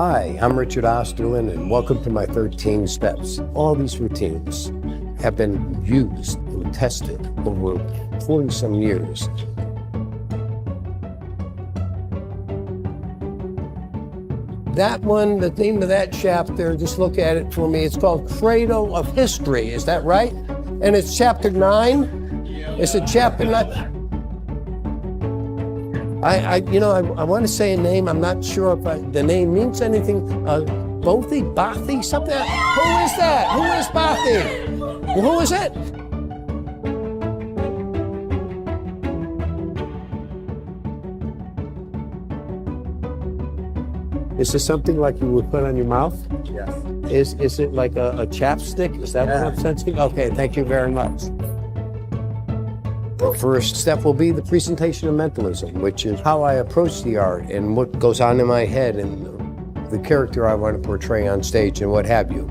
Hi, I'm Richard Osterlind, and welcome to my 13 steps. All these routines have been used and tested over 40-some years. That one, the theme of that chapter, just look at it for me, it's called Cradle of History, is that right? And it's chapter 9? It's a chapter 9. I want to say a name. I'm not sure if the name means anything. Bathi, something. Who is that? Who is Bathi? Who is it? Is this something like you would put on your mouth? Yes. Is it like a chapstick? Is that what I'm sensing? Okay, thank you very much. The first step will be the presentation of mentalism, which is how I approach the art and what goes on in my head and the character I want to portray on stage and what have you.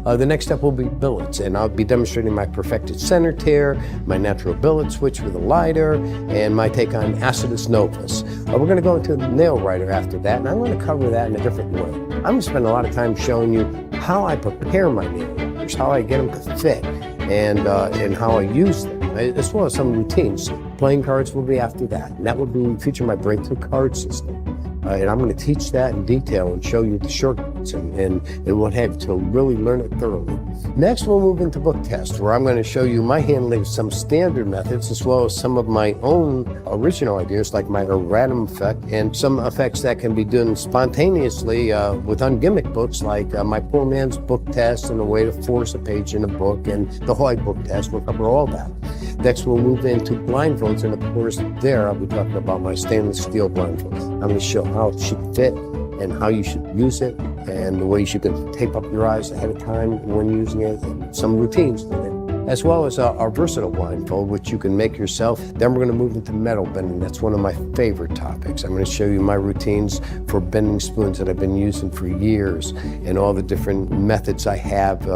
The next step will be billets, and I'll be demonstrating my perfected center tear, my natural billet switch with a lighter, and my take on acidus novus. We're going to go into the nail writer after that, and I'm going to cover that in a different way. I'm going to spend a lot of time showing you how I prepare my nail writers, how I get them to fit, and how I use them, as well as some routines. Playing cards will be after that, and that will feature my breakthrough card system. And I'm going to teach that in detail and show you the shortcuts and what have you to really learn it thoroughly. Next, we'll move into book test, where I'm going to show you my handling of some standard methods, as well as some of my own original ideas, like my erratum effect, and some effects that can be done spontaneously with ungimmick books, like my poor man's book test and the way to force a page in a book, and the Hoy book test. We'll cover all that. Next, we'll move into blindfolds, and of course, there I'll be talking about my stainless steel blindfolds. I'm going to show how it should fit and how you should use it, and the ways you can tape up your eyes ahead of time when using it, and some routines with it, as well as our versatile blindfold, which you can make yourself. Then we're going to move into metal bending. That's one of my favorite topics. I'm going to show you my routines for bending spoons that I've been using for years, and all the different methods I have,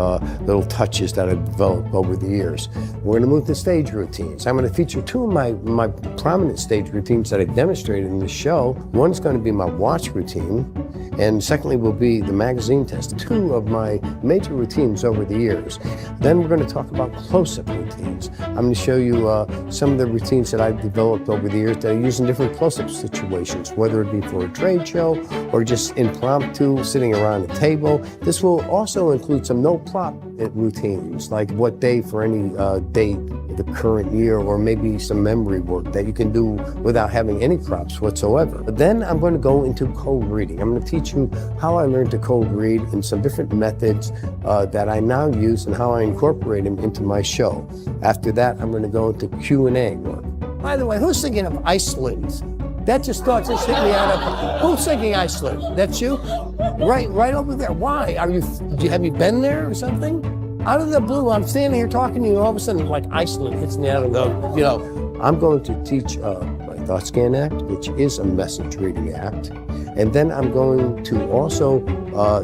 little touches that I've developed over the years. We're going to move to stage routines. I'm going to feature two of my prominent stage routines that I demonstrated in the show. One's going to be my watch routine, and secondly will be the magazine test, two of my major routines over the years. Then we're going to talk about close-up routines. I'm going to show you some of the routines that I've developed over the years that I use in different close-up situations, whether it be for a trade show or just impromptu, sitting around a table. This will also include some no-prop routines, like what day for any date, the current year, or maybe some memory work that you can do without having any props whatsoever. But then I'm going to go into cold reading. I'm going to teach you how I learned to cold read and some different methods that I now use and how I incorporate them into my show. After that, I'm going to go into Q&A work. By the way, who's thinking of Iceland? That just thought just hit me out of, who's thinking Iceland? That's you? Right over there. Why? have you been there or something? Out of the blue, I'm standing here talking to you, all of a sudden, like Iceland hits me out of the, I'm going to teach my thought scan act, which is a message reading act. And then I'm going to also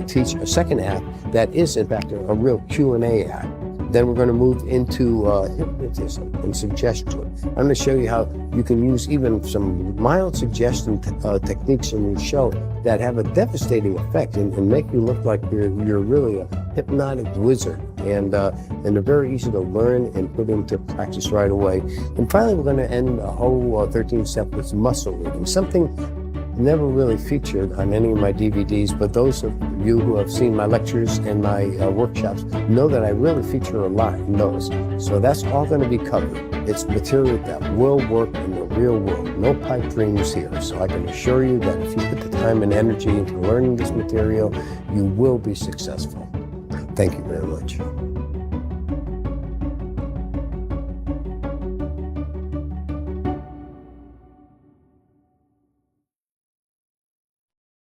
teach a second act that is, in fact, a real Q&A act. Then we're going to move into hypnotism and suggestion. I'm going to show you how you can use even some mild suggestion techniques in your show that have a devastating effect and make you look like you're really a hypnotic wizard. And they're very easy to learn and put into practice right away. And finally, we're going to end the whole 13 step with muscle reading, something never really featured on any of my DVDs, but those of you who have seen my lectures and my workshops know that I really feature a lot in those. So that's all going to be covered. It's material that will work in the real world. No pipe dreams here. So I can assure you that if you put the time and energy into learning this material, you will be successful. Thank you very much.